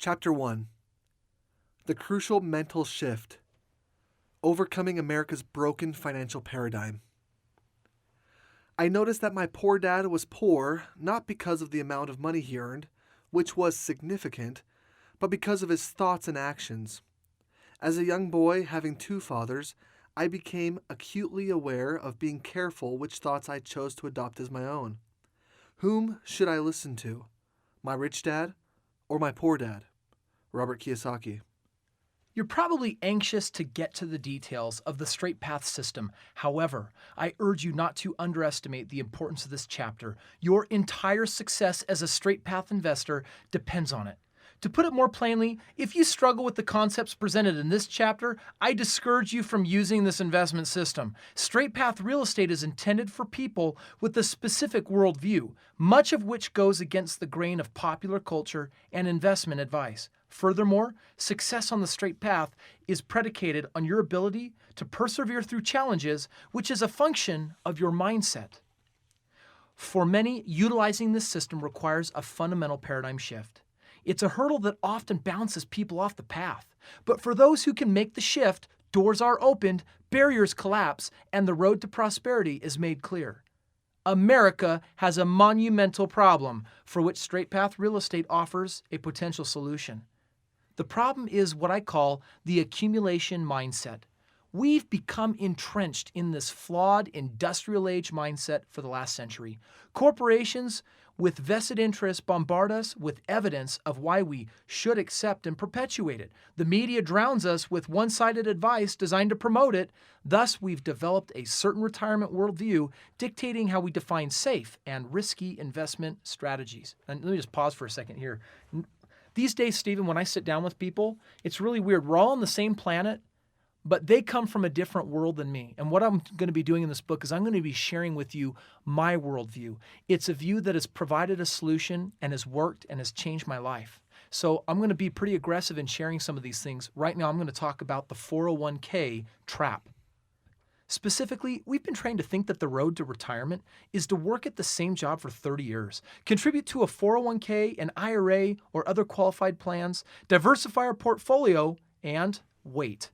Chapter 1. The Crucial Mental Shift. Overcoming America's Broken Financial Paradigm. I noticed that my poor dad was poor not because of the amount of money he earned, which was significant, but because of his thoughts and actions. As a young boy having two fathers, I became acutely aware of being careful which thoughts I chose to adopt as my own. Whom should I listen to? My rich dad or my poor dad? Robert Kiyosaki. You're probably anxious to get to the details of the Straight Path system. However, I urge you not to underestimate the importance of this chapter. Your entire success as a Straight Path investor depends on it. To put it more plainly, if you struggle with the concepts presented in this chapter, I discourage you from using this investment system. Straight Path real estate is intended for people with a specific worldview, much of which goes against the grain of popular culture and investment advice. Furthermore, success on the Straight Path is predicated on your ability to persevere through challenges, which is a function of your mindset. For many, utilizing this system requires a fundamental paradigm shift. It's a hurdle that often bounces people off the path. But for those who can make the shift, doors are opened, barriers collapse, and the road to prosperity is made clear. America has a monumental problem for which Straight Path Real Estate offers a potential solution. The problem is what I call the accumulation mindset. We've become entrenched in this flawed industrial age mindset for the last century. Corporations with vested interests bombard us with evidence of why we should accept and perpetuate it. The media drowns us with one-sided advice designed to promote it. Thus, we've developed a certain retirement worldview dictating how we define safe and risky investment strategies. And let me just pause for a second here. These days, Stephen, when I sit down with people, it's really weird. We're all on the same planet, but they come from a different world than me. And what I'm going to be doing in this book is I'm going to be sharing with you my worldview. It's a view that has provided a solution and has worked and has changed my life. So I'm going to be pretty aggressive in sharing some of these things. Right now, I'm going to talk about the 401k trap. Specifically, we've been trained to think that the road to retirement is to work at the same job for 30 years, contribute to a 401k, an IRA, or other qualified plans, diversify our portfolio, and wait,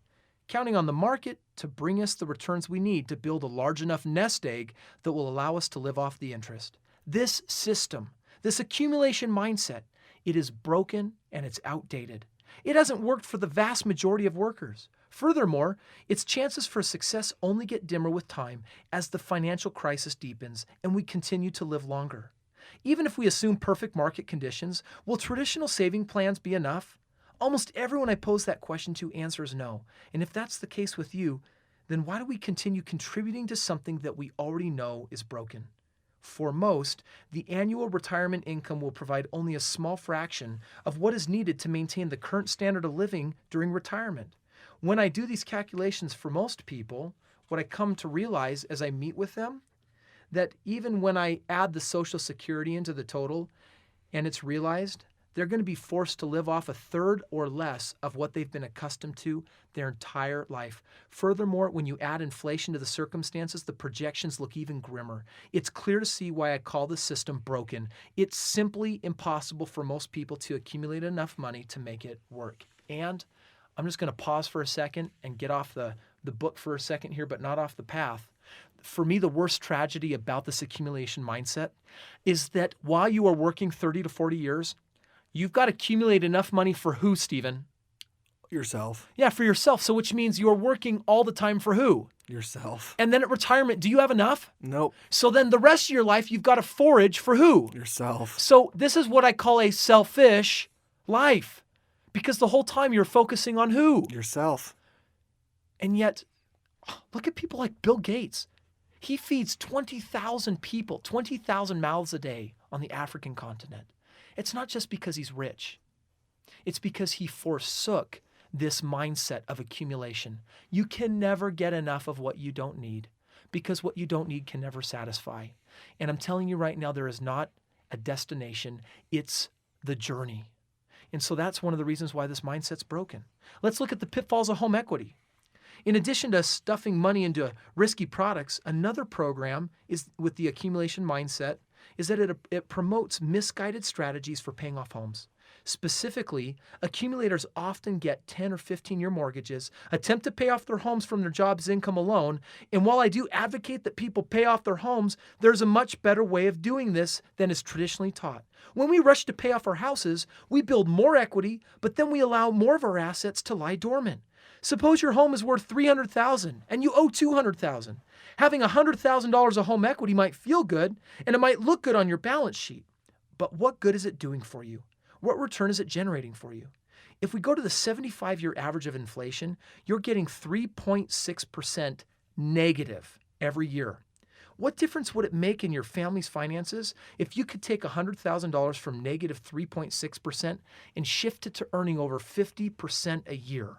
counting on the market to bring us the returns we need to build a large enough nest egg that will allow us to live off the interest. This system, this accumulation mindset, it is broken and it's outdated. It hasn't worked for the vast majority of workers. Furthermore, its chances for success only get dimmer with time as the financial crisis deepens and we continue to live longer. Even if we assume perfect market conditions, will traditional saving plans be enough? Almost everyone I pose that question to answers no. And if that's the case with you, then why do we continue contributing to something that we already know is broken? For most, the annual retirement income will provide only a small fraction of what is needed to maintain the current standard of living during retirement. When I do these calculations for most people, what I come to realize as I meet with them, that even when I add the Social Security into the total and it's realized, they're going to be forced to live off a third or less of what they've been accustomed to their entire life. Furthermore, when you add inflation to the circumstances, the projections look even grimmer. It's clear to see why I call the system broken. It's simply impossible for most people to accumulate enough money to make it work. And I'm just going to pause for a second and get off the book for a second here, but not off the path. For me, the worst tragedy about this accumulation mindset is that while you are working 30 to 40 years, you've got to accumulate enough money for who, Stephen? Yourself. Yeah, for yourself. So which means you're working all the time for who? Yourself. And then at retirement, do you have enough? Nope. So then the rest of your life, you've got to forage for who? Yourself. So this is what I call a selfish life. Because the whole time you're focusing on who? Yourself. And yet, look at people like Bill Gates. He feeds 20,000 people, 20,000 mouths a day on the African continent. It's not just because he's rich. It's because he forsook this mindset of accumulation. You can never get enough of what you don't need because what you don't need can never satisfy. And I'm telling you right now, there is not a destination. It's the journey. And so that's one of the reasons why this mindset's broken. Let's look at the pitfalls of home equity. In addition to stuffing money into risky products, another program is with the accumulation mindset is that it promotes misguided strategies for paying off homes. Specifically, accumulators often get 10 or 15-year mortgages, attempt to pay off their homes from their job's income alone, and while I do advocate that people pay off their homes, there's a much better way of doing this than is traditionally taught. When we rush to pay off our houses, we build more equity, but then we allow more of our assets to lie dormant. Suppose your home is worth $300,000 and you owe $200,000. Having $100,000 of home equity might feel good and it might look good on your balance sheet, but what good is it doing for you? What return is it generating for you? If we go to the 75-year average of inflation, you're getting 3.6% negative every year. What difference would it make in your family's finances if you could take $100,000 from negative 3.6% and shift it to earning over 50% a year?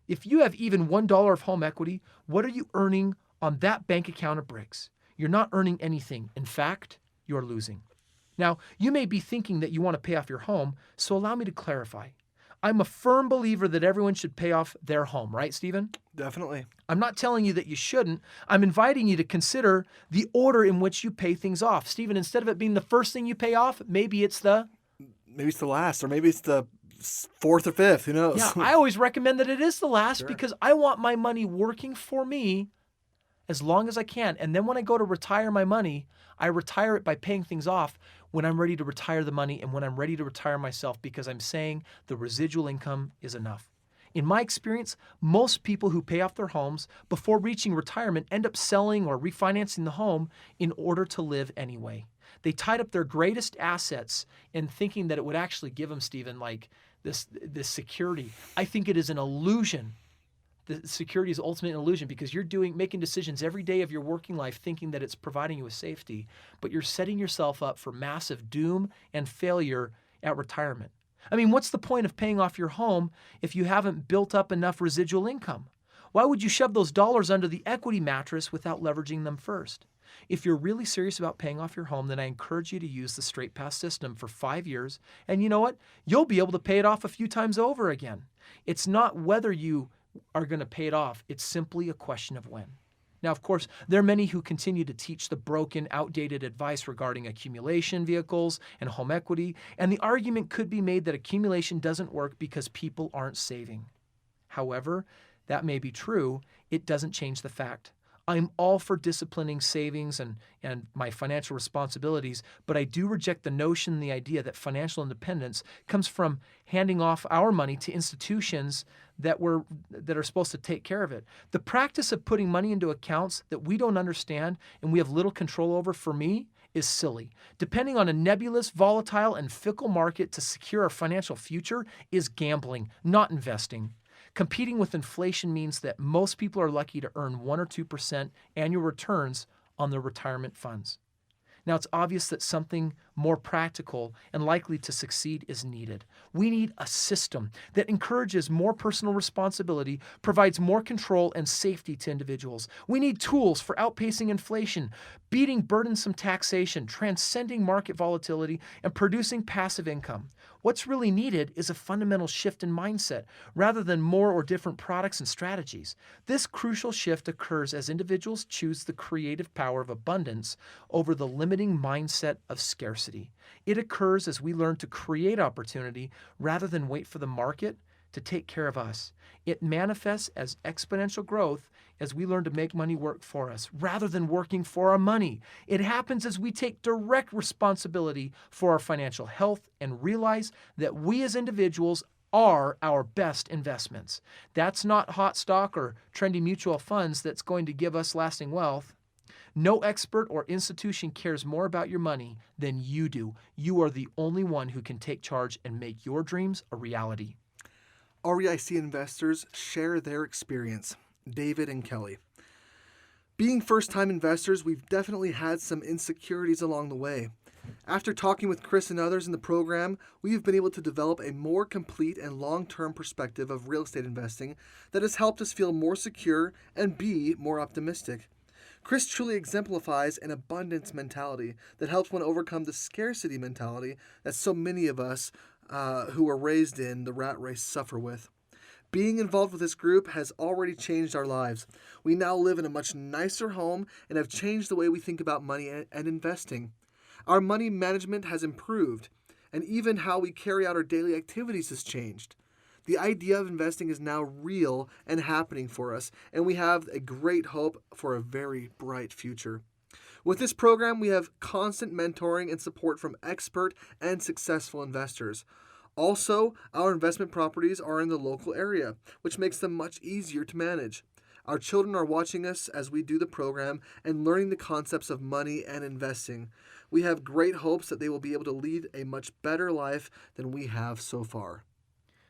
If you have even $1 of home equity, what are you earning on that bank account of bricks? You're not earning anything. In fact, you're losing. Now, you may be thinking that you want to pay off your home, so allow me to clarify. I'm a firm believer that everyone should pay off their home, right, Stephen? Definitely. I'm not telling you that you shouldn't. I'm inviting you to consider the order in which you pay things off. Stephen, instead of it being the first thing you pay off, maybe it's the last, or maybe it's the fourth or fifth. Who knows? Yeah, I always recommend that it is the last Sure. because I want my money working for me as long as I can. And then when I go to retire my money, I retire it by paying things off when I'm ready to retire the money and when I'm ready to retire myself because I'm saying the residual income is enough. In my experience, most people who pay off their homes before reaching retirement end up selling or refinancing the home in order to live anyway. They tied up their greatest assets in thinking that it would actually give them, Stephen, like this security. I think it is an illusion. The security is ultimately an illusion because you're making decisions every day of your working life thinking that it's providing you with safety, but you're setting yourself up for massive doom and failure at retirement. I mean, what's the point of paying off your home if you haven't built up enough residual income? Why would you shove those dollars under the equity mattress without leveraging them first? If you're really serious about paying off your home, then I encourage you to use the Strait Path system for 5 years, and you know what? You'll be able to pay it off a few times over again. It's not whether you are going to pay it off. It's simply a question of when. Now, of course, there are many who continue to teach the broken, outdated advice regarding accumulation vehicles and home equity, and the argument could be made that accumulation doesn't work because people aren't saving. However, that may be true. It doesn't change the fact. I'm all for disciplining savings and my financial responsibilities, but I do reject the notion and the idea that financial independence comes from handing off our money to institutions that are supposed to take care of it. The practice of putting money into accounts that we don't understand and we have little control over, for me, is silly. Depending on a nebulous, volatile, and fickle market to secure our financial future is gambling, not investing. Competing with inflation means that most people are lucky to earn 1 or 2% annual returns on their retirement funds. Now, it's obvious that something more practical and likely to succeed is needed. We need a system that encourages more personal responsibility, provides more control and safety to individuals. We need tools for outpacing inflation, beating burdensome taxation, transcending market volatility, and producing passive income. What's really needed is a fundamental shift in mindset rather than more or different products and strategies. This crucial shift occurs as individuals choose the creative power of abundance over the limiting mindset of scarcity. It occurs as we learn to create opportunity rather than wait for the market to take care of us. It manifests as exponential growth as we learn to make money work for us rather than working for our money. It happens as we take direct responsibility for our financial health and realize that we as individuals are our best investments. That's not hot stock or trendy mutual funds that's going to give us lasting wealth. No expert or institution cares more about your money than you do. You are the only one who can take charge and make your dreams a reality. REIC investors share their experience. David and Kelly. Being first-time investors, we've definitely had some insecurities along the way. After talking with Kris and others in the program, we've been able to develop a more complete and long-term perspective of real estate investing that has helped us feel more secure and be more optimistic. Kris truly exemplifies an abundance mentality that helps one overcome the scarcity mentality that so many of us who were raised in the rat race suffer with. Being involved with this group has already changed our lives. We now live in a much nicer home and have changed the way we think about money and investing. Our money management has improved, And even how we carry out our daily activities has changed. The idea of investing is now real and happening for us, and we have a great hope for a very bright future. With this program, we have constant mentoring and support from expert and successful investors. Also, our investment properties are in the local area, which makes them much easier to manage. Our children are watching us as we do the program and learning the concepts of money and investing. We have great hopes that they will be able to lead a much better life than we have so far.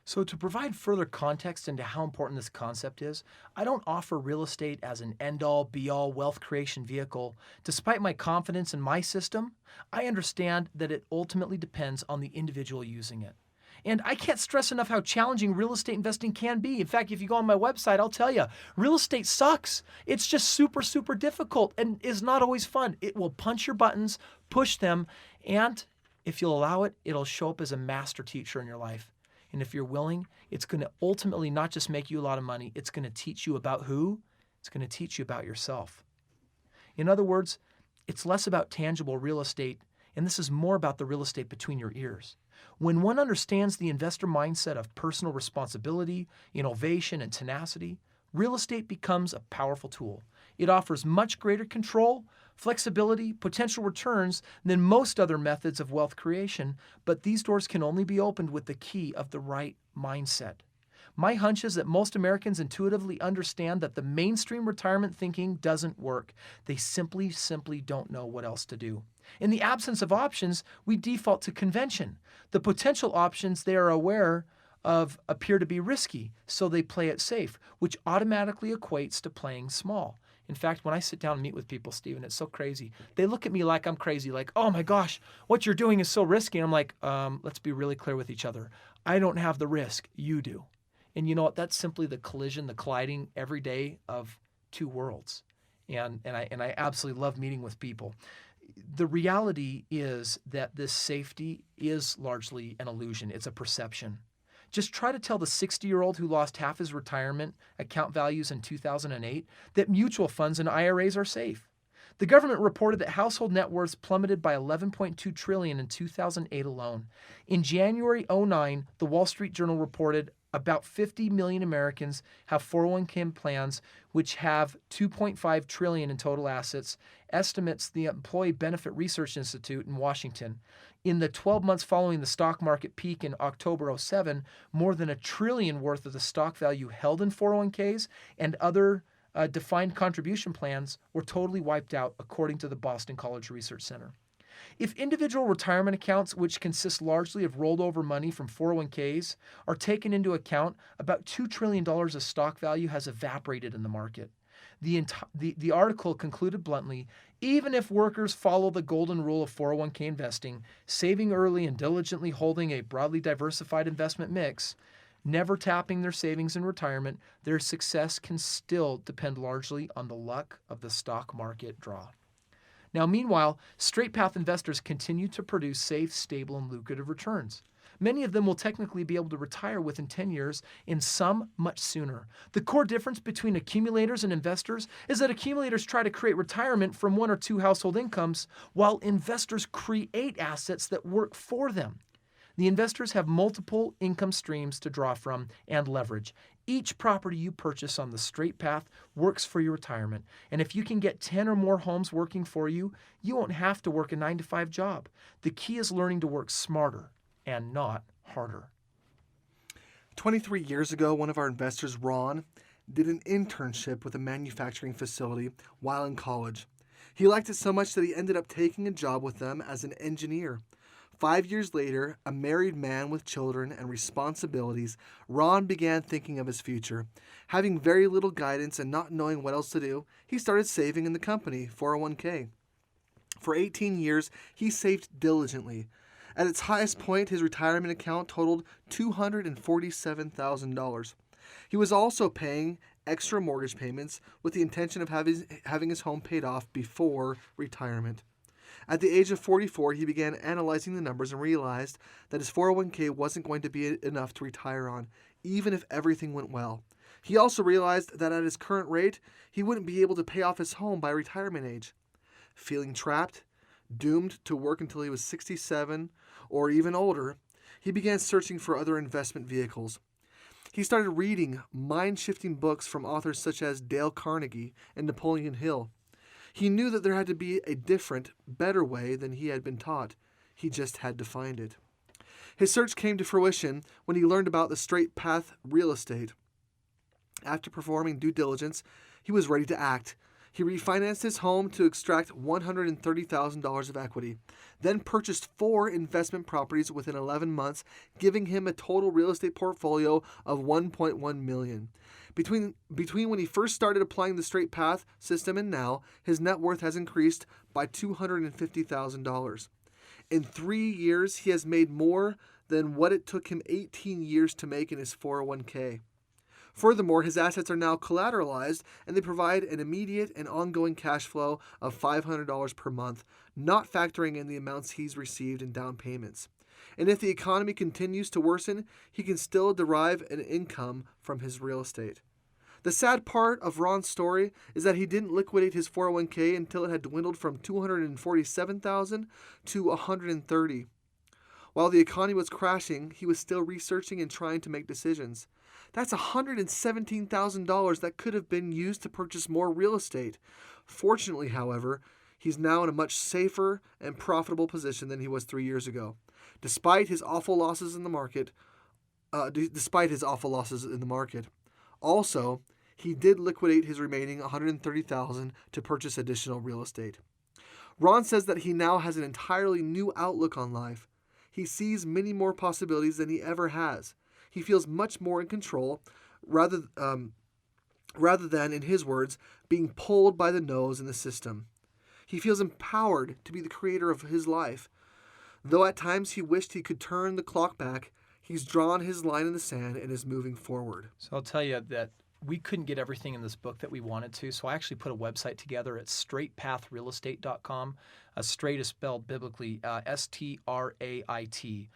So, to provide further context into how important this concept is, I don't offer real estate as an end-all, be-all wealth creation vehicle. Despite my confidence in my system, I understand that it ultimately depends on the individual using it. And I can't stress enough how challenging real estate investing can be. In fact, if you go on my website, I'll tell you, real estate sucks. It's just super, super difficult and is not always fun. It will punch your buttons, push them, and if you'll allow it, it'll show up as a master teacher in your life. And if you're willing, it's going to ultimately not just make you a lot of money, it's going to teach you about who? It's going to teach you about yourself. In other words, it's less about tangible real estate, and this is more about the real estate between your ears. When one understands the investor mindset of personal responsibility, innovation, and tenacity, real estate becomes a powerful tool. It offers much greater control, flexibility, potential returns than most other methods of wealth creation, but these doors can only be opened with the key of the right mindset. My hunch is that most Americans intuitively understand that the mainstream retirement thinking doesn't work. They simply don't know what else to do. In the absence of options, we default to convention. The potential options they are aware of appear to be risky, so they play it safe, which automatically equates to playing small. In fact, when I sit down and meet with people, Stephen, it's so crazy. They look at me like I'm crazy, like, oh my gosh, what you're doing is so risky. And I'm like, let's be really clear with each other. I don't have the risk, you do. And you know what? That's simply the collision, the colliding every day of two worlds. And I absolutely love meeting with people. The reality is that this safety is largely an illusion. It's a perception. Just try to tell the 60-year-old who lost half his retirement account values in 2008 that mutual funds and IRAs are safe. The government reported that household net worths plummeted by $11.2 trillion in 2008 alone. In January 2009, the Wall Street Journal reported about 50 million Americans have 401k plans which have $2.5 trillion in total assets, estimates the Employee Benefit Research Institute in Washington. In the 12 months following the stock market peak in October 2007, more than $1 trillion worth of the stock value held in 401ks and other defined contribution plans were totally wiped out, according to the Boston College Research Center. If individual retirement accounts, which consist largely of rolled over money from 401ks, are taken into account, about $2 trillion of stock value has evaporated in the market. The article concluded bluntly, even if workers follow the golden rule of 401k investing, saving early and diligently holding a broadly diversified investment mix, never tapping their savings in retirement, their success can still depend largely on the luck of the stock market draw. Now, meanwhile, straight path investors continue to produce safe, stable, and lucrative returns. Many of them will technically be able to retire within 10 years, and some much sooner. The core difference between accumulators and investors is that accumulators try to create retirement from one or two household incomes, while investors create assets that work for them. The investors have multiple income streams to draw from and leverage. Each property you purchase on the straight path works for your retirement. And if you can get 10 or more homes working for you, you won't have to work a 9-to-5 job. The key is learning to work smarter and not harder. 23 years ago, one of our investors, Ron, did an internship with a manufacturing facility while in college. He liked it so much that he ended up taking a job with them as an engineer. 5 years later, a married man with children and responsibilities, Ron began thinking of his future. Having very little guidance and not knowing what else to do, he started saving in the company 401k. For 18 years, he saved diligently. At its highest point, his retirement account totaled $247,000. He was also paying extra mortgage payments with the intention of having his home paid off before retirement. At the age of 44, he began analyzing the numbers and realized that his 401k wasn't going to be enough to retire on, even if everything went well. He also realized that at his current rate, he wouldn't be able to pay off his home by retirement age. Feeling trapped, Doomed to work until he was 67 or even older, he began searching for other investment vehicles. He started reading mind-shifting books from authors such as Dale Carnegie and Napoleon Hill. He knew that there had to be a different, better way than he had been taught. He just had to find it. His search came to fruition when he learned about the Strait Path real estate. After performing due diligence, he was ready to act. He refinanced his home to extract $130,000 of equity, then purchased 4 investment properties within 11 months, giving him a total real estate portfolio of $1.1 million. Between when he first started applying the Strait Path system and now, his net worth has increased by $250,000. In 3 years, he has made more than what it took him 18 years to make in his 401k. Furthermore, his assets are now collateralized and they provide an immediate and ongoing cash flow of $500 per month, not factoring in the amounts he's received in down payments. And if the economy continues to worsen, he can still derive an income from his real estate. The sad part of Ron's story is that he didn't liquidate his 401k until it had dwindled from $247,000 to $130,000. While the economy was crashing, he was still researching and trying to make decisions. That's $117,000 that could have been used to purchase more real estate. Fortunately, however, he's now in a much safer and profitable position than he was 3 years ago. Despite his awful losses in the market. Also, he did liquidate his remaining $130,000 to purchase additional real estate. Ron says that he now has an entirely new outlook on life. He sees many more possibilities than he ever has. He feels much more in control, rather than, in his words, being pulled by the nose in the system. He feels empowered to be the creator of his life. Though at times he wished he could turn the clock back, he's drawn his line in the sand and is moving forward. So I'll tell you that we couldn't get everything in this book that we wanted to, so I actually put a website together at straightpathrealestate.com. Strait is spelled biblically S-T-R-A-I-T,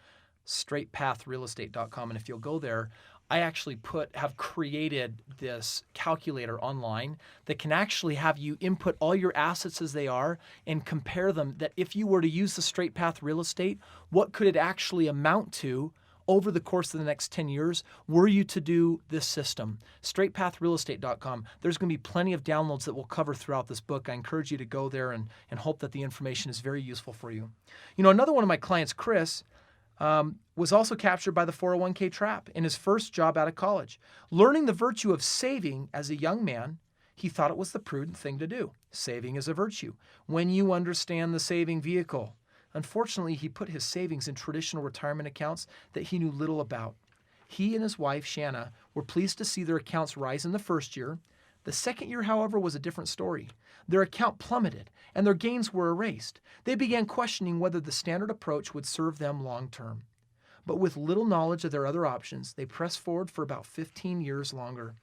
straightpathrealestate.com. And if you'll go there, I actually have created this calculator online that can actually have you input all your assets as they are and compare them, that if you were to use the Strait Path real estate, what could it actually amount to over the course of the next 10 years were you to do this system. straightpathrealestate.com. There's going to be plenty of downloads that we'll cover throughout this book. I encourage you to go there and hope that the information is very useful for you. You know, another one of my clients, Kris, was also captured by the 401k trap in his first job out of college. Learning the virtue of saving as a young man, he thought it was the prudent thing to do. Saving is a virtue. When you understand the saving vehicle. Unfortunately, he put his savings in traditional retirement accounts that he knew little about. He and his wife, Shanna, were pleased to see their accounts rise in the first year. The second year, however, was a different story. Their account plummeted, and their gains were erased. They began questioning whether the standard approach would serve them long term. But with little knowledge of their other options, they pressed forward for about 15 years longer.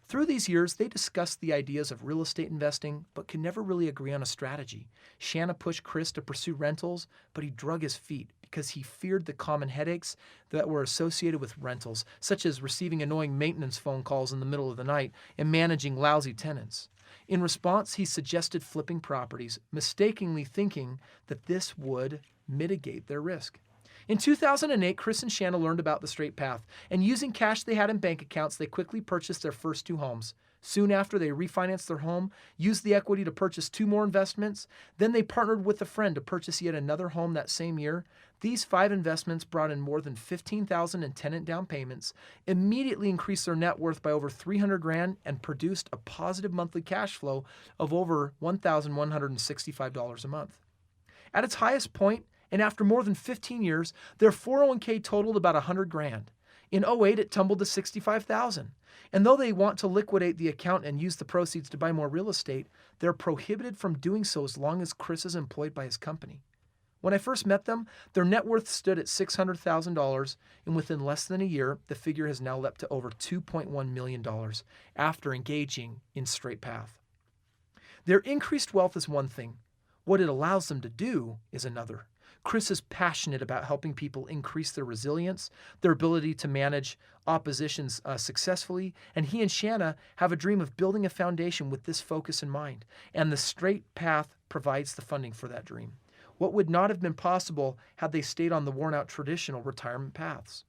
Through these years, they discussed the ideas of real estate investing, but could never really agree on a strategy. Shanna pushed Kris to pursue rentals, but he drug his feet because he feared the common headaches that were associated with rentals, such as receiving annoying maintenance phone calls in the middle of the night and managing lousy tenants. In response, he suggested flipping properties, mistakenly thinking that this would mitigate their risk. In 2008, Kris and Shanna learned about the Strait Path, and using cash they had in bank accounts, they quickly purchased their first 2 homes. Soon after, they refinanced their home, used the equity to purchase 2 more investments. Then they partnered with a friend to purchase yet another home that same year. These 5 investments brought in more than $15,000 in tenant down payments, immediately increased their net worth by over $300,000, and produced a positive monthly cash flow of over $1,165 a month. At its highest point, and after more than 15 years, their 401k totaled about $100,000. In 2008, it tumbled to $65,000. And though they want to liquidate the account and use the proceeds to buy more real estate, they're prohibited from doing so as long as Kris is employed by his company. When I first met them, their net worth stood at $600,000, and within less than a year, the figure has now leapt to over $2.1 million after engaging in Strait Path. Their increased wealth is one thing. What it allows them to do is another. Kris is passionate about helping people increase their resilience, their ability to manage oppositions successfully, and he and Shanna have a dream of building a foundation with this focus in mind, and the Strait Path provides the funding for that dream. what would not have been possible had they stayed on the worn-out traditional retirement paths.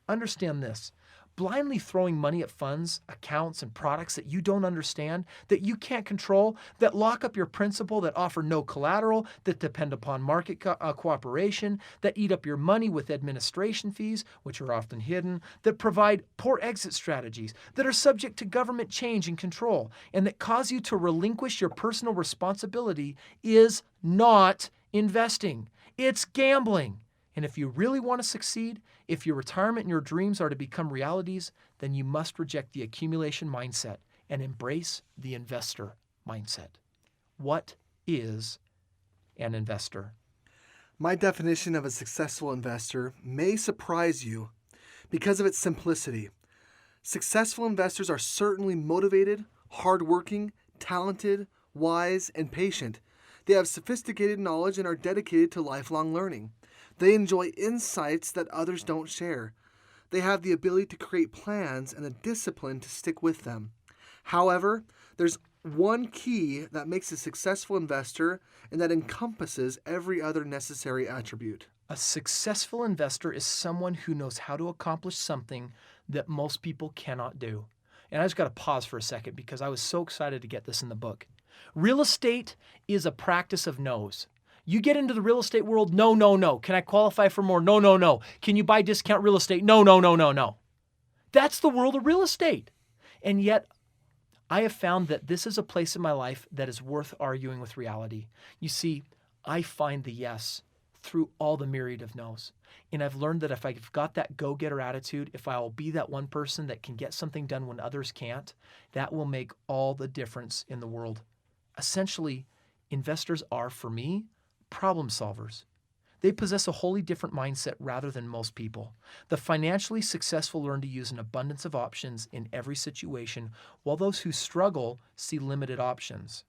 Understand this. Blindly throwing money at funds, accounts, and products that you don't understand, that you can't control, that lock up your principal, that offer no collateral, that depend upon market cooperation, that eat up your money with administration fees, which are often hidden, that provide poor exit strategies, that are subject to government change and control, and that cause you to relinquish your personal responsibility is not investing. It's gambling. And if you really want to succeed, if your retirement and your dreams are to become realities, then you must reject the accumulation mindset and embrace the investor mindset. What is an investor? My definition of a successful investor may surprise you because of its simplicity. Successful investors are certainly motivated, hardworking, talented, wise, and patient. They have sophisticated knowledge and are dedicated to lifelong learning. They enjoy insights that others don't share. They have the ability to create plans and the discipline to stick with them. However, there's one key that makes a successful investor and that encompasses every other necessary attribute. A successful investor is someone who knows how to accomplish something that most people cannot do. And I just got to pause for a second because I was so excited to get this in the book. Real estate is a practice of no's. You get into the real estate world, no, no, no. Can I qualify for more? No, no, no. Can you buy discount real estate? No, no, no, no, no. That's the world of real estate. And yet, I have found that this is a place in my life that is worth arguing with reality. You see, I find the yes through all the myriad of no's. And I've learned that if I've got that go-getter attitude, if I will be that one person that can get something done when others can't, that will make all the difference in the world. Essentially, investors are, for me, problem solvers. They possess a wholly different mindset rather than most people. The financially successful learn to use an abundance of options in every situation, while those who struggle see limited options.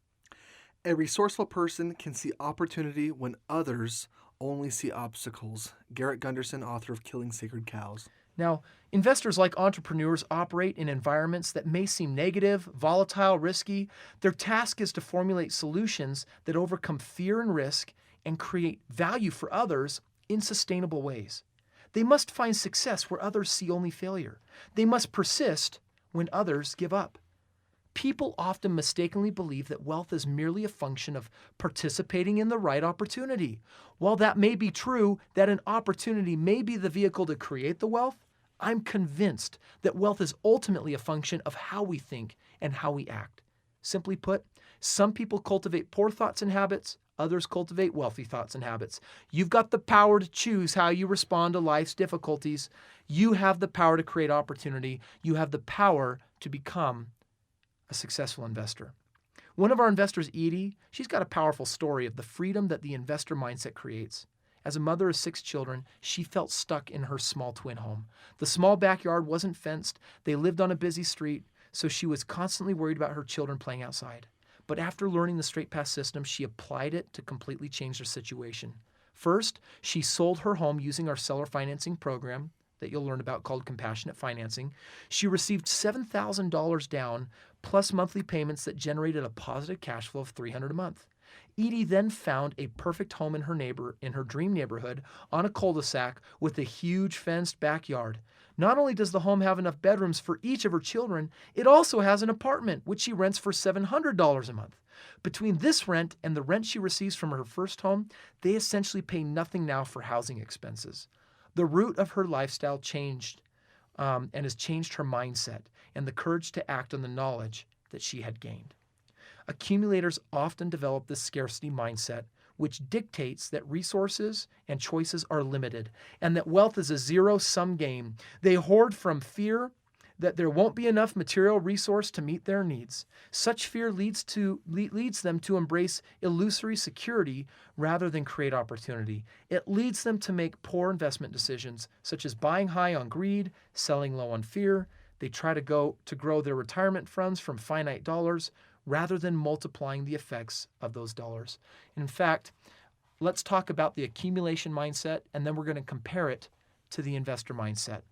A resourceful person can see opportunity when others only see obstacles. Garrett Gunderson, author of Killing Sacred Cows. Now, investors like entrepreneurs operate in environments that may seem negative, volatile, risky. Their task is to formulate solutions that overcome fear and risk and create value for others in sustainable ways. They must find success where others see only failure. They must persist when others give up. People often mistakenly believe that wealth is merely a function of participating in the right opportunity. While that may be true, that an opportunity may be the vehicle to create the wealth, I'm convinced that wealth is ultimately a function of how we think and how we act. Simply put, some people cultivate poor thoughts and habits, others cultivate wealthy thoughts and habits. You've got the power to choose how you respond to life's difficulties. You have the power to create opportunity. You have the power to become a successful investor. One of our investors, Edie, she's got a powerful story of the freedom that the investor mindset creates. As a mother of 6 children, she felt stuck in her small twin home. The small backyard wasn't fenced. They lived on a busy street, so she was constantly worried about her children playing outside. But after learning the Strait Path system, she applied it to completely change her situation. First, she sold her home using our seller financing program that you'll learn about called compassionate financing. She received $7,000 down plus monthly payments that generated a positive cash flow of $300 a month. Edie then found a perfect home in her dream neighborhood on a cul-de-sac with a huge fenced backyard. Not only does the home have enough bedrooms for each of her children, it also has an apartment, which she rents for $700 a month. Between this rent and the rent she receives from her first home, they essentially pay nothing now for housing expenses. The root of her lifestyle changed and has changed her mindset and the courage to act on the knowledge that she had gained. Accumulators often develop this scarcity mindset, which dictates that resources and choices are limited and that wealth is a zero-sum game. They hoard from fear that there won't be enough material resource to meet their needs. Such fear leads them to embrace illusory security rather than create opportunity. It leads them to make poor investment decisions, such as buying high on greed, selling low on fear. They try to grow their retirement funds from finite dollars rather than multiplying the effects of those dollars. In fact, let's talk about the accumulation mindset, and then we're going to compare it to the investor mindset.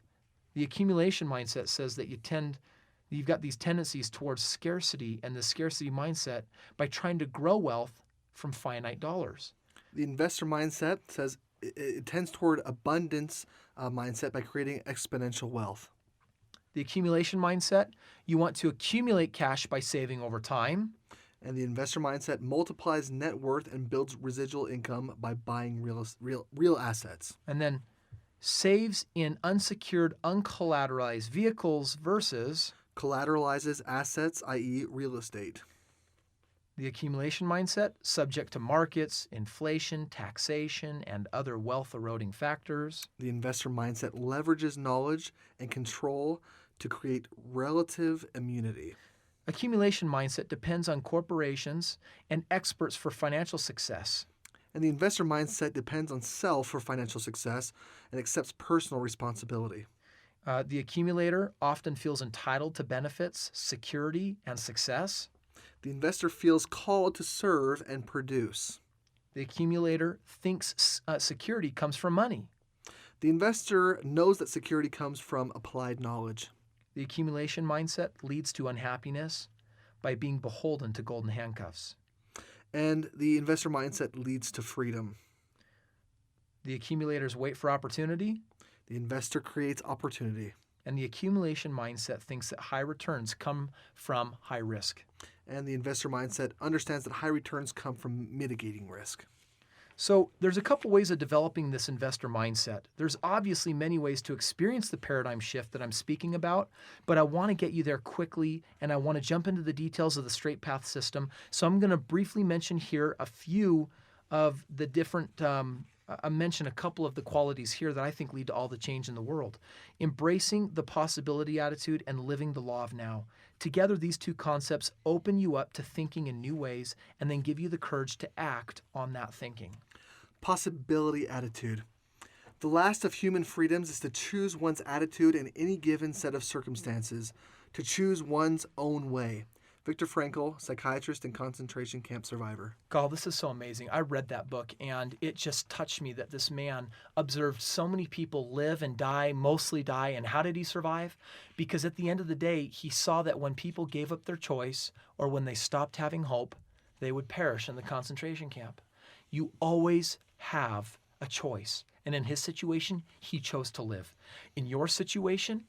The accumulation mindset says that you've got these tendencies towards scarcity and the scarcity mindset by trying to grow wealth from finite dollars. The investor mindset says it tends toward abundance mindset by creating exponential wealth. The accumulation mindset, you want to accumulate cash by saving over time. And the investor mindset multiplies net worth and builds residual income by buying real assets. And then saves in unsecured, uncollateralized vehicles versus Collateralizes assets, i.e., real estate. the accumulation mindset, subject to markets, inflation, taxation, and other wealth eroding factors. The investor mindset leverages knowledge and control to create relative immunity. Accumulation mindset depends on corporations and experts for financial success. And the investor mindset depends on self for financial success and accepts personal responsibility. The accumulator often feels entitled to benefits, security, and success. The investor feels called to serve and produce. The accumulator thinks security comes from money. The investor knows that security comes from applied knowledge. The accumulation mindset leads to unhappiness by being beholden to golden handcuffs. And the investor mindset leads to freedom. The accumulators wait for opportunity. The investor creates opportunity. And the accumulation mindset thinks that high returns come from high risk. And the investor mindset understands that high returns come from mitigating risk. So there's a couple ways of developing this investor mindset. There's obviously many ways to experience the paradigm shift that I'm speaking about, but I want to get you there quickly, and I want to jump into the details of the Straight Path system. So I'm going to briefly mention here a few of the different I mention a couple of the qualities here that I think lead to all the change in the world. Embracing the possibility attitude and living the law of now. Together, these two concepts open you up to thinking in new ways and then give you the courage to act on that thinking. Possibility attitude. The last of human freedoms is to choose one's attitude in any given set of circumstances, to choose one's own way. Viktor Frankl, psychiatrist and concentration camp survivor. God, this is so amazing. I read that book and it just touched me that this man observed so many people live and die, mostly die. And how did he survive? Because at the end of the day, he saw that when people gave up their choice or when they stopped having hope, they would perish in the concentration camp. You always have a choice. And in his situation, he chose to live. In your situation,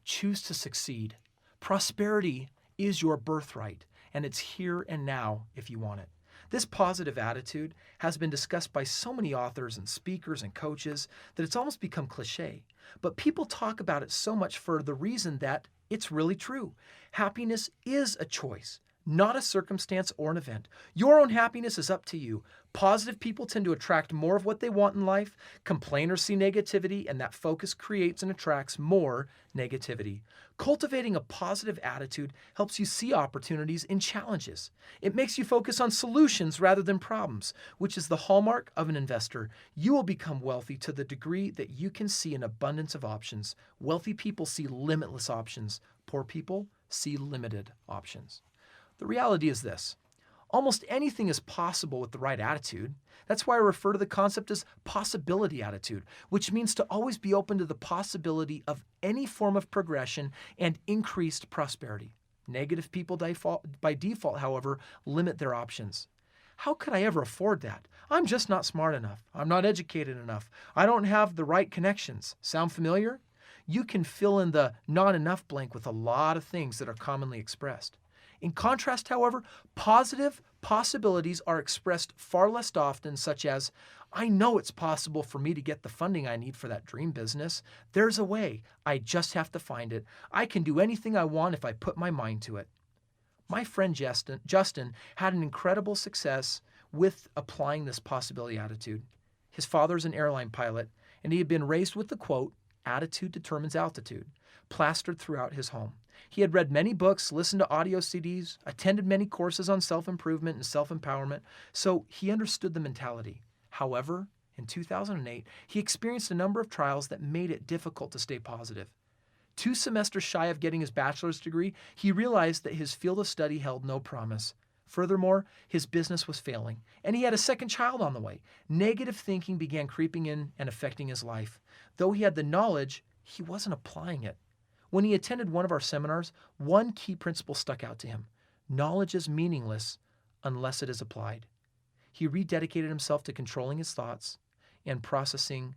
choose to succeed. Prosperity is your birthright, and it's here and now if you want it. This positive attitude has been discussed by so many authors and speakers and coaches that it's almost become cliche. But people talk about it so much for the reason that it's really true. Happiness is a choice, not a circumstance or an event. Your own happiness is up to you. Positive people tend to attract more of what they want in life. Complainers see negativity, and that focus creates and attracts more negativity. Cultivating a positive attitude helps you see opportunities in challenges. It makes you focus on solutions rather than problems, which is the hallmark of an investor. You will become wealthy to the degree that you can see an abundance of options. Wealthy people see limitless options. Poor people see limited options. The reality is this. Almost anything is possible with the right attitude. That's why I refer to the concept as possibility attitude, which means to always be open to the possibility of any form of progression and increased prosperity. Negative people by default, however, limit their options. How could I ever afford that? I'm just not smart enough. I'm not educated enough. I don't have the right connections. Sound familiar? You can fill in the not enough blank with a lot of things that are commonly expressed. In contrast, however, positive possibilities are expressed far less often, such as, I know it's possible for me to get the funding I need for that dream business. There's a way. I just have to find it. I can do anything I want if I put my mind to it. My friend Justin had an incredible success with applying this possibility attitude. His father's an airline pilot, and he had been raised with the quote, "Attitude determines altitude," plastered throughout his home. He had read many books, listened to audio CDs, attended many courses on self-improvement and self-empowerment, so he understood the mentality. However, in 2008, he experienced a number of trials that made it difficult to stay positive. 2 semesters shy of getting his bachelor's degree, he realized that his field of study held no promise. Furthermore, his business was failing, and he had a second child on the way. Negative thinking began creeping in and affecting his life. Though he had the knowledge, he wasn't applying it. When he attended one of our seminars, one key principle stuck out to him. Knowledge is meaningless unless it is applied. He rededicated himself to controlling his thoughts and processing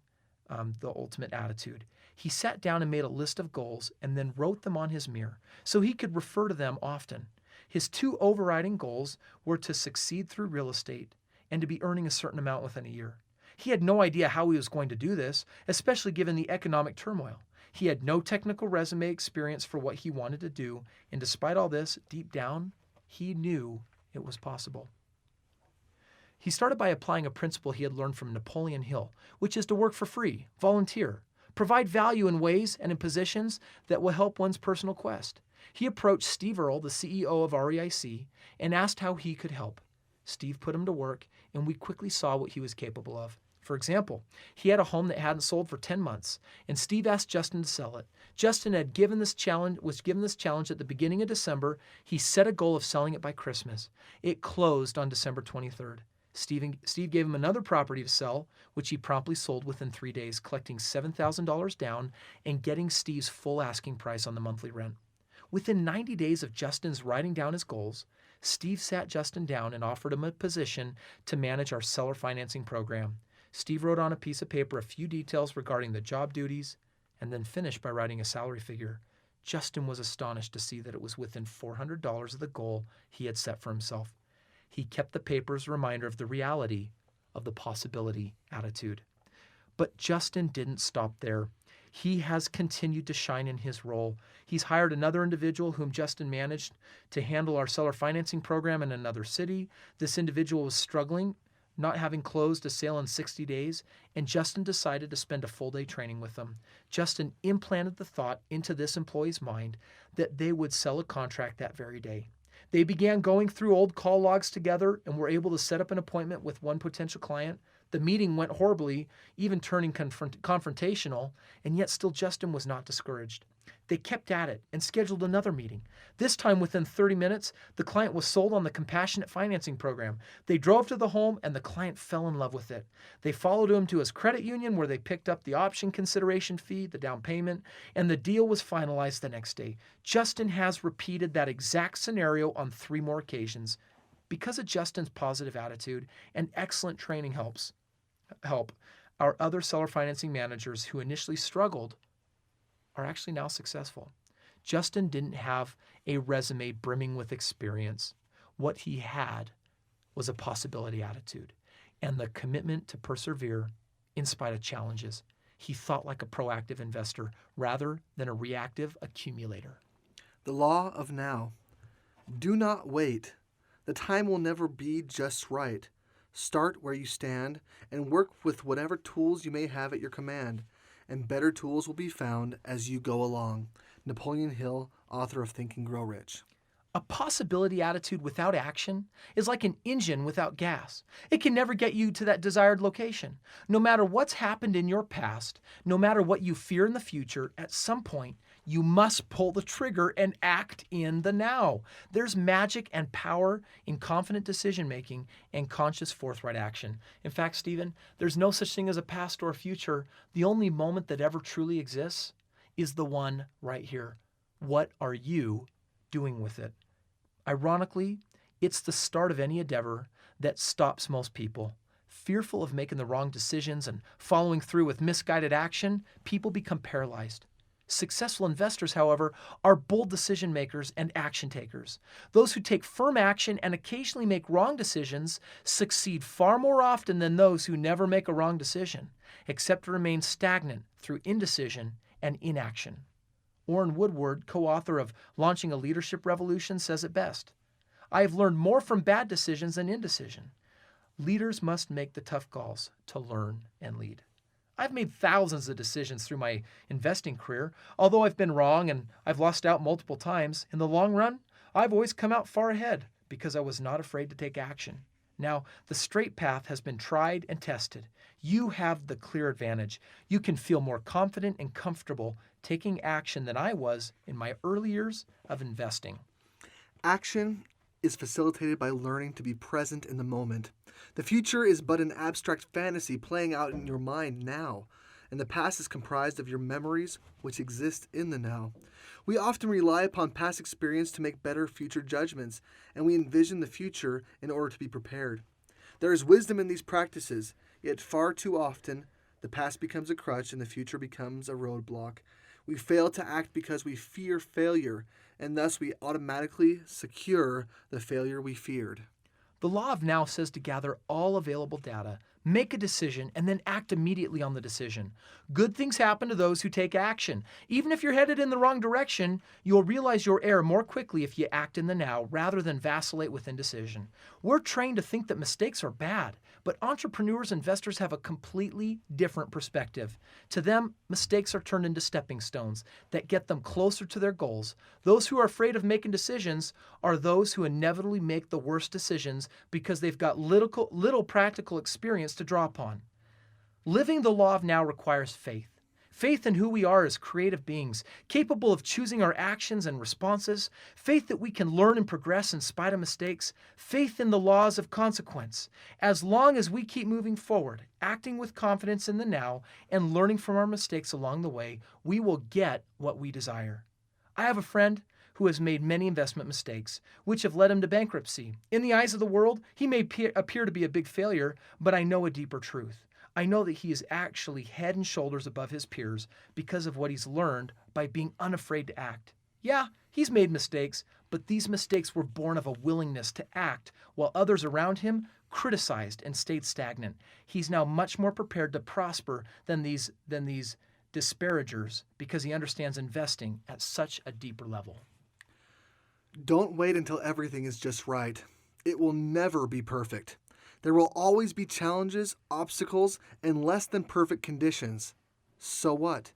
the ultimate attitude. He sat down and made a list of goals and then wrote them on his mirror so he could refer to them often. His two overriding goals were to succeed through real estate and to be earning a certain amount within a year. He had no idea how he was going to do this, especially given the economic turmoil. He had no technical resume experience for what he wanted to do, and despite all this, deep down, he knew it was possible. He started by applying a principle he had learned from Napoleon Hill, which is to work for free, volunteer, provide value in ways and in positions that will help one's personal quest. He approached Steve Earle, the CEO of REIC, and asked how he could help. Steve put him to work, and we quickly saw what he was capable of. For example, he had a home that hadn't sold for 10 months, and Steve asked Justin to sell it. Justin was given this challenge at the beginning of December. He set a goal of selling it by Christmas. It closed on December 23rd. Steve gave him another property to sell, which he promptly sold within 3 days, collecting $7,000 down and getting Steve's full asking price on the monthly rent. Within 90 days of Justin's writing down his goals, Steve sat Justin down and offered him a position to manage our seller financing program. Steve wrote on a piece of paper a few details regarding the job duties and then finished by writing a salary figure. Justin was astonished to see that it was within $400 of the goal he had set for himself. He kept the paper as a reminder of the reality of the possibility attitude. But Justin didn't stop there. He has continued to shine in his role. He's hired another individual whom Justin managed to handle our seller financing program in another city. This individual was struggling, not having closed a sale in 60 days, and Justin decided to spend a full day training with them. Justin implanted the thought into this employee's mind that they would sell a contract that very day. They began going through old call logs together and were able to set up an appointment with one potential client. The meeting went horribly, even turning confrontational, and yet still Justin was not discouraged. They kept at it and scheduled another meeting. This time, within 30 minutes, the client was sold on the compassionate financing program. They drove to the home and the client fell in love with it. They followed him to his credit union where they picked up the option consideration fee, the down payment, and the deal was finalized the next day. Justin has repeated that exact scenario on 3 more occasions. Because of Justin's positive attitude and excellent training help, our other seller financing managers who initially struggled are actually now successful. Justin didn't have a resume brimming with experience. What he had was a possibility attitude and the commitment to persevere in spite of challenges. He thought like a proactive investor rather than a reactive accumulator. The law of now. Do not wait. The time will never be just right. Start where you stand and work with whatever tools you may have at your command, and better tools will be found as you go along. Napoleon Hill, author of Think and Grow Rich. A possibility attitude without action is like an engine without gas. It can never get you to that desired location. No matter what's happened in your past, no matter what you fear in the future, at some point, you must pull the trigger and act in the now. There's magic and power in confident decision-making and conscious forthright action. In fact, Stephen, there's no such thing as a past or a future. The only moment that ever truly exists is the one right here. What are you doing with it? Ironically, it's the start of any endeavor that stops most people. Fearful of making the wrong decisions and following through with misguided action, people become paralyzed. Successful investors, however, are bold decision makers and action takers. Those who take firm action and occasionally make wrong decisions succeed far more often than those who never make a wrong decision, except to remain stagnant through indecision and inaction. Warren Woodward, co-author of Launching a Leadership Revolution, says it best. I have learned more from bad decisions than indecision. Leaders must make the tough calls to learn and lead. I've made thousands of decisions through my investing career. Although I've been wrong and I've lost out multiple times, in the long run, I've always come out far ahead because I was not afraid to take action. Now, the straight path has been tried and tested. You have the clear advantage. You can feel more confident and comfortable taking action than I was in my early years of investing. Action is facilitated by learning to be present in the moment. The future is but an abstract fantasy playing out in your mind now, and the past is comprised of your memories which exist in the now. We often rely upon past experience to make better future judgments, and we envision the future in order to be prepared. There is wisdom in these practices, yet far too often the past becomes a crutch and the future becomes a roadblock. We fail to act because we fear failure, and thus we automatically secure the failure we feared. The law of now says to gather all available data, make a decision, and then act immediately on the decision. Good things happen to those who take action. Even if you're headed in the wrong direction, you'll realize your error more quickly if you act in the now rather than vacillate with indecision. We're trained to think that mistakes are bad, but entrepreneurs, investors have a completely different perspective. To them, mistakes are turned into stepping stones that get them closer to their goals. Those who are afraid of making decisions are those who inevitably make the worst decisions because they've got little practical experience to draw upon. Living the law of now requires faith. Faith in who we are as creative beings, capable of choosing our actions and responses. Faith that we can learn and progress in spite of mistakes. Faith in the laws of consequence. As long as we keep moving forward, acting with confidence in the now, and learning from our mistakes along the way, we will get what we desire. I have a friend who has made many investment mistakes, which have led him to bankruptcy. In the eyes of the world, he may appear to be a big failure, but I know a deeper truth. I know that he is actually head and shoulders above his peers because of what he's learned by being unafraid to act. Yeah, he's made mistakes, but these mistakes were born of a willingness to act while others around him criticized and stayed stagnant. He's now much more prepared to prosper than these disparagers because he understands investing at such a deeper level. Don't wait until everything is just right. It will never be perfect. There will always be challenges, obstacles, and less than perfect conditions. So what?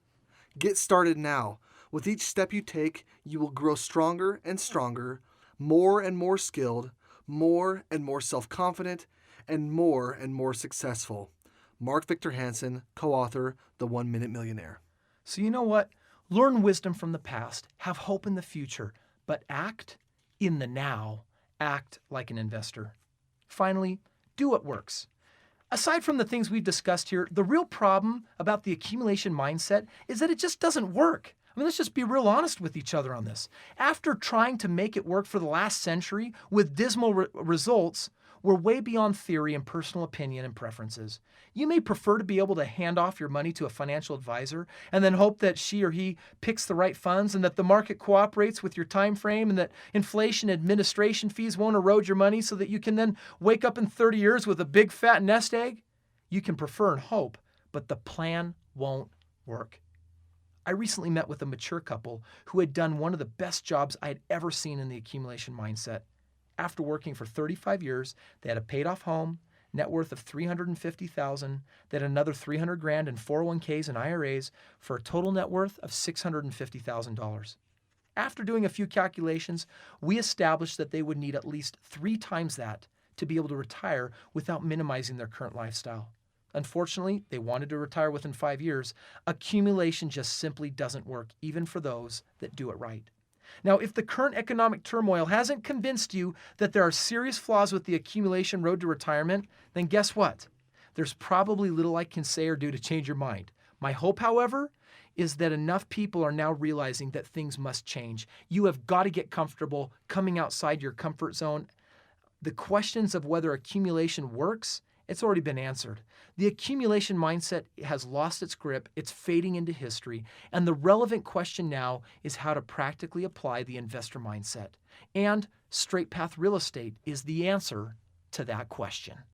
Get started now. With each step you take, you will grow stronger and stronger, more and more skilled, more and more self-confident, and more successful. Mark Victor Hansen, co-author, The 1 Minute Millionaire. So you know what? Learn wisdom from the past, have hope in the future, but act in the now. Act like an investor. Finally, do what works. Aside from the things we've discussed here, the real problem about the accumulation mindset is that it just doesn't work. I mean, let's just be real honest with each other on this. After trying to make it work for the last century with dismal results, we're way beyond theory and personal opinion and preferences. You may prefer to be able to hand off your money to a financial advisor and then hope that she or he picks the right funds and that the market cooperates with your time frame and that inflation administration fees won't erode your money so that you can then wake up in 30 years with a big fat nest egg. You can prefer and hope, but the plan won't work. I recently met with a mature couple who had done one of the best jobs I had ever seen in the accumulation mindset. After working for 35 years, they had a paid-off home, net worth of $350,000. They had another $300,000 in 401ks and IRAs for a total net worth of $650,000. After doing a few calculations, we established that they would need at least 3 times that to be able to retire without minimizing their current lifestyle. Unfortunately, they wanted to retire within 5 years. Accumulation just simply doesn't work, even for those that do it right. Now, if the current economic turmoil hasn't convinced you that there are serious flaws with the accumulation road to retirement, then guess what? There's probably little I can say or do to change your mind. My hope, however, is that enough people are now realizing that things must change. You have got to get comfortable coming outside your comfort zone. The questions of whether accumulation works, it's already been answered. The accumulation mindset has lost its grip, it's fading into history, and the relevant question now is how to practically apply the investor mindset. And straight path real estate is the answer to that question.